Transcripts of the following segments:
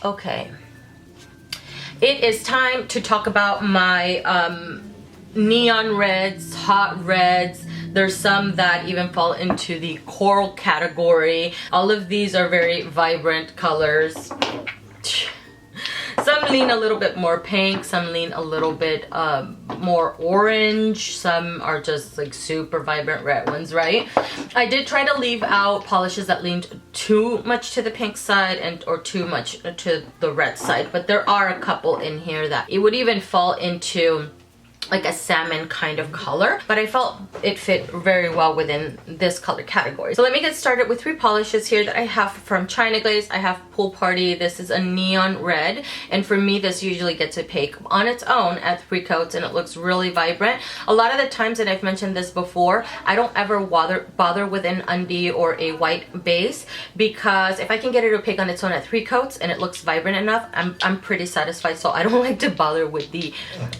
Okay, it is time to talk about my neon reds, hot reds. There's some that even fall into the coral category. All of these are very vibrant colors. Some lean a little bit more pink, some lean a little bit more orange, some are just like super vibrant red ones, right? I did try to leave out polishes that leaned too much to the pink side and or too much to the red side, but there are a couple in here that it would even fall into like a salmon kind of color, but I felt it fit very well within this color category. So let me get started with 3 polishes here that I have from China Glaze. I have Pool Party. This is a neon red, and for me this usually gets a pick on its own at 3 coats, and it looks really vibrant. A lot of the times, and I've mentioned this before, I don't ever bother with an undie or a white base, because if I can get it to pick on its own at 3 coats and it looks vibrant enough, I'm pretty satisfied. So I don't like to bother with the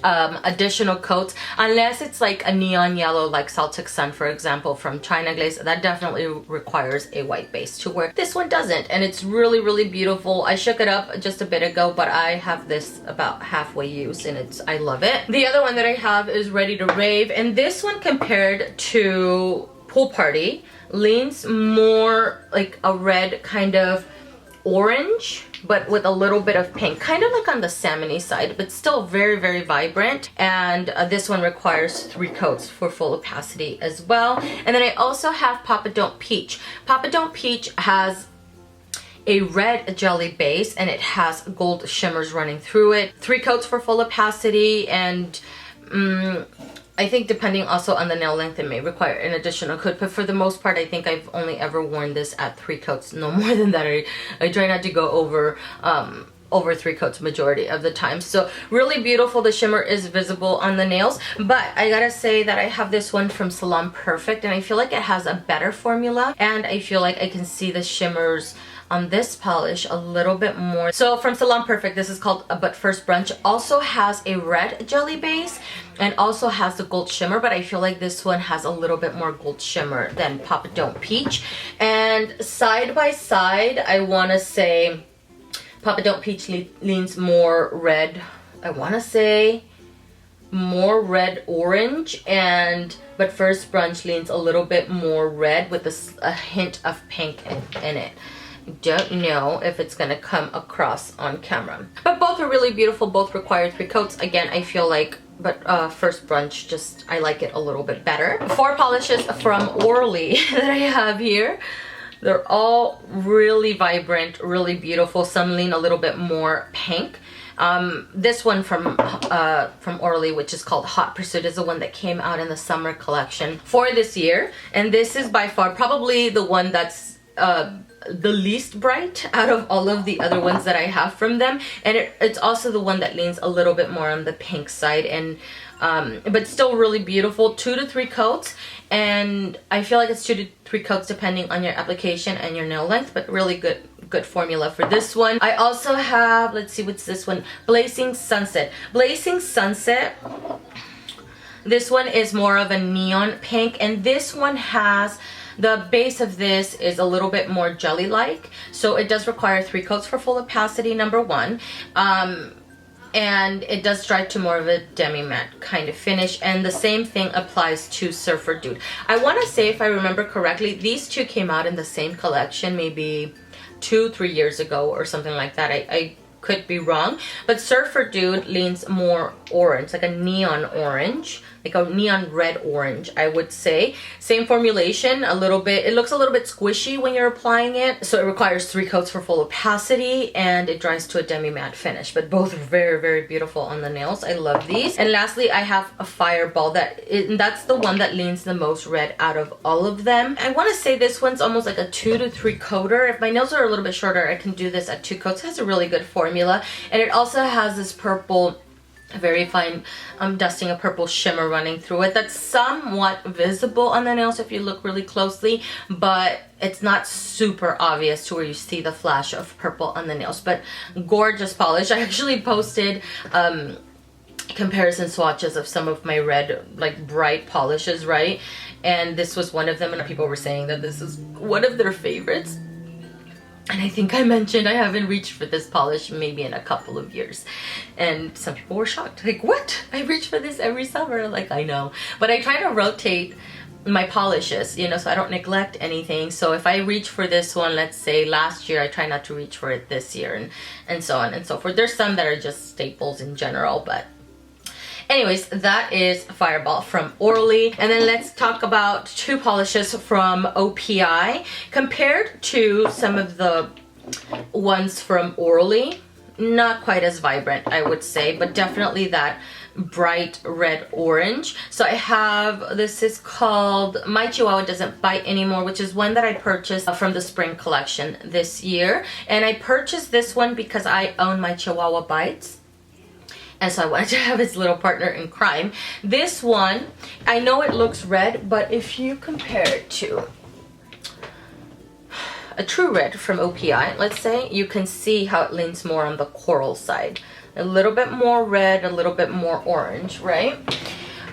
additional coats unless it's like a neon yellow like Celtic Sun, for example, from China Glaze. That definitely requires a white base to work. This one doesn't, and it's really beautiful. I shook it up just a bit ago, but I have this about halfway used and I love it. The other one that I have is Ready to Rave, and this one compared to Pool Party leans more like a red kind of orange, but with a little bit of pink, kind of like on the salmony side, but still very vibrant. And this one requires 3 coats for full opacity as well. And then I also have Papa Don't Peach. Papa Don't Peach has a red jelly base and it has gold shimmers running through it. 3 coats for full opacity, and I think depending also on the nail length, it may require an additional coat, but for the most part, I think I've only ever worn this at 3 coats, no more than that. I try not to go over 3 coats majority of the time. So really beautiful. The shimmer is visible on the nails, but I gotta say that I have this one from Salon Perfect, and I feel like it has a better formula, and I feel like I can see the shimmers on this polish a little bit more. So from Salon Perfect, this is called But First Brunch. Also has a red jelly base and also has the gold shimmer, but I feel like this one has a little bit more gold shimmer than Papa Don't Peach. And side by side, I want to say Papa Don't Peach leans more red. I want to say more red orange, and But First Brunch leans a little bit more red with a hint of pink in it. Don't know if it's gonna come across on camera, but both are really beautiful. Both require 3 coats. Again, I feel like First Brunch, just I like it a little bit better. 4 polishes from ORLY that I have here. They're all really vibrant, really beautiful. Some lean a little bit more pink. This one from ORLY, which is called Hot Pursuit, is the one that came out in the summer collection for this year, and this is by far probably the one that's the least bright out of all of the other ones that I have from them, and it's also the one that leans a little bit more on the pink side, and but still really beautiful. 2 to 3 coats, and I feel like it's 2 to 3 coats depending on your application and your nail length, but really good formula for this one. I also have, let's see, what's this one? Blazing Sunset. Blazing Sunset, this one is more of a neon pink, and this one has the base of this is a little bit more jelly-like, so it does require 3 coats for full opacity, number 1. And it does dry to more of a demi-matte kind of finish, and the same thing applies to Surfer Dude. I want to say, if I remember correctly, these 2 came out in the same collection maybe 2-3 years ago or something like that. I could be wrong, but Surfer Dude leans more orange, like a neon orange, like a neon red orange, I would say. Same formulation, a little bit, it looks a little bit squishy when you're applying it, so it requires 3 coats for full opacity, and it dries to a demi-matte finish, but both are very beautiful on the nails. I love these. And lastly, I have a Fireball. That's the one that leans the most red out of all of them. I want to say this one's almost like a 2 to 3 coater. If my nails are a little bit shorter, I can do this at 2 coats. It has a really good formula, and it also has this purple, very fine dusting of purple shimmer running through it that's somewhat visible on the nails if you look really closely, but it's not super obvious to where you see the flash of purple on the nails. But gorgeous polish. I actually posted comparison swatches of some of my red, like bright polishes, right? And this was one of them, and people were saying that this is one of their favorites. And I think I mentioned I haven't reached for this polish maybe in a couple of years. And some people were shocked. Like, what? I reach for this every summer. Like, I know. But I try to rotate my polishes, you know, so I don't neglect anything. So if I reach for this one, let's say last year, I try not to reach for it this year, and so on and so forth. There's some that are just staples in general, but anyways, that is Fireball from ORLY. And then let's talk about two polishes from OPI. Compared to some of the ones from ORLY, not quite as vibrant, I would say, but definitely that bright red orange. So I have, this is called My Chihuahua Doesn't Bite Anymore, which is one that I purchased from the spring collection this year. And I purchased this one because I own my Chihuahua Bites. And so I wanted to have his little partner in crime. This one, I know it looks red, but if you compare it to a true red from OPI, let's say, you can see how it leans more on the coral side. A little bit more red, a little bit more orange, right?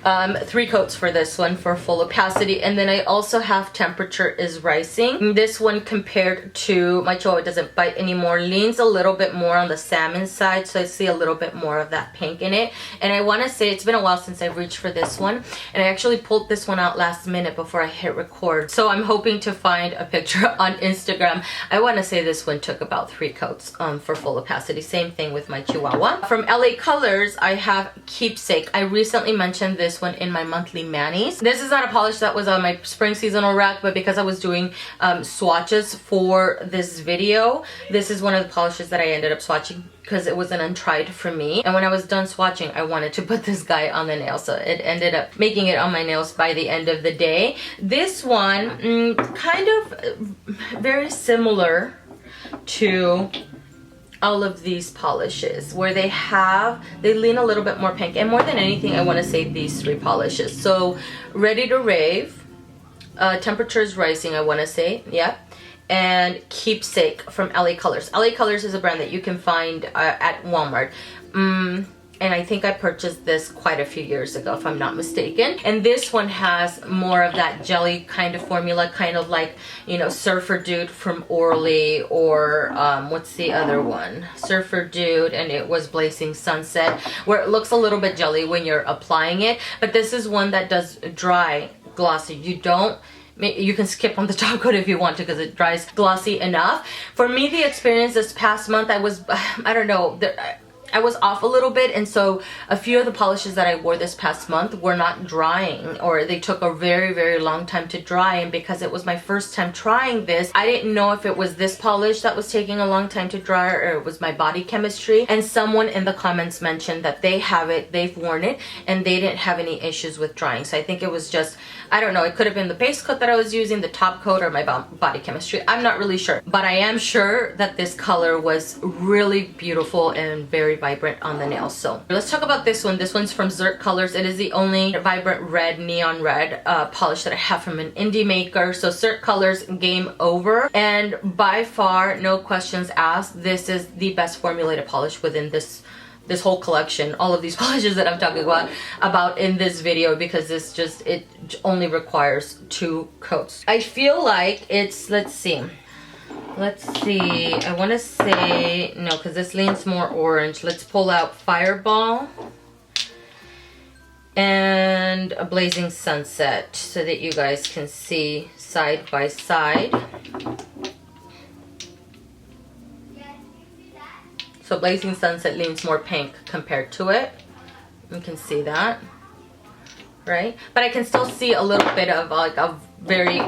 3 coats for this one for full opacity. And then I also have Tempura-ture Is Rising. This one, compared to My Chihuahua Doesn't Bite Anymore, leans a little bit more on the salmon side, so I see a little bit more of that pink in it. And I want to say it's been a while since I've reached for this one, and I actually pulled this one out last minute before I hit record, so I'm hoping to find a picture on Instagram. I want to say this one took about 3 coats for full opacity. Same thing with my Chihuahua. From LA Colors, I have Keepsake. I recently mentioned this one in my monthly manis. This is not a polish that was on my spring seasonal rack, but because I was doing swatches for this video, this is one of the polishes that I ended up swatching because it was an untried for me. And when I was done swatching, I wanted to put this guy on the nail, so it ended up making it on my nails by the end of the day. This one, kind of very similar to all of these polishes, where they lean a little bit more pink, and more than anything, I want to say these 3 polishes. So Ready to Rave, Tempura-ture Is Rising, I want to say, yeah, and Keepsake from LA Colors. LA Colors is a brand that you can find at Walmart. And I think I purchased this quite a few years ago, if I'm not mistaken. And this one has more of that jelly kind of formula, kind of like, you know, Surfer Dude from ORLY, or what's the other one? Surfer Dude, and it was Blazing Sunset, where it looks a little bit jelly when you're applying it. But this is one that does dry glossy. You can skip on the top coat if you want to, because it dries glossy enough. For me, the experience this past month, I don't know, I was off a little bit, and so a few of the polishes that I wore this past month were not drying, or they took a very, very long time to dry. And because it was my first time trying this, I didn't know if it was this polish that was taking a long time to dry, or it was my body chemistry. And someone in the comments mentioned that they have it, they've worn it, and they didn't have any issues with drying. So I think it was just, I don't know, it could have been the base coat that I was using, the top coat, or my body chemistry. I'm not really sure, but I am sure that this color was really beautiful and very vibrant on the nails. So let's talk about this one. This one's from CIRQUE Colors. It is the only vibrant red, neon red polish that I have from an indie maker. So CIRQUE Colors, game over. And by far, no questions asked, this is the best formulated polish within this whole collection, all of these polishes that I'm talking about in this video, because it only requires 2 coats. I feel like it's, let's see, I want to say, no, because this leans more orange. Let's pull out Fireball and a Blazing Sunset so that you guys can see side by side. So Blazing Sunset leans more pink compared to it. You can see that, right? But I can still see a little bit of like a very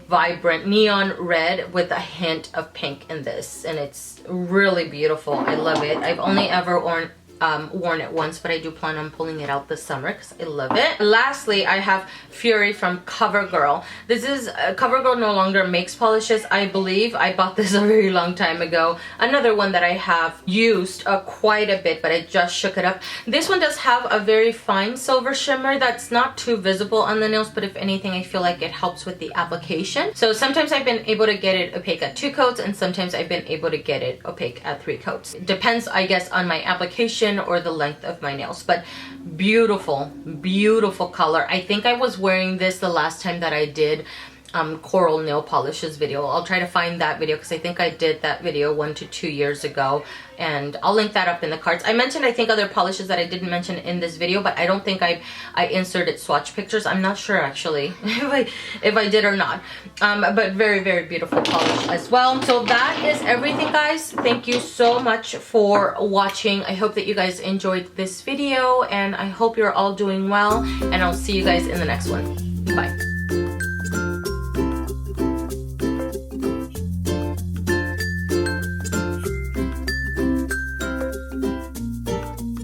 vibrant neon red with a hint of pink in this. And it's really beautiful. I love it. I've only ever worn it once, but I do plan on pulling it out this summer because I love it. Lastly, I have Fury from CoverGirl. This is CoverGirl no longer makes polishes, I believe. I bought this a very long time ago. Another one that I have used quite a bit, but I just shook it up. This one does have a very fine silver shimmer that's not too visible on the nails, but if anything, I feel like it helps with the application. So sometimes I've been able to get it opaque at 2 coats, and sometimes I've been able to get it opaque at 3 coats. It depends, I guess, on my application or the length of my nails. But beautiful, beautiful color. I think I was wearing this the last time that I did coral nail polishes video. I'll try to find that video because I think I did that video 1 to 2 years ago, and I'll link that up in the cards. I mentioned, I think, other polishes that I didn't mention in this video, but I don't think I inserted swatch pictures. I'm not sure actually if I did or not, but very, very beautiful polish as well. So that is everything, guys. Thank you so much for watching. I hope that you guys enjoyed this video, and I hope you're all doing well, and I'll see you guys in the next one. Bye.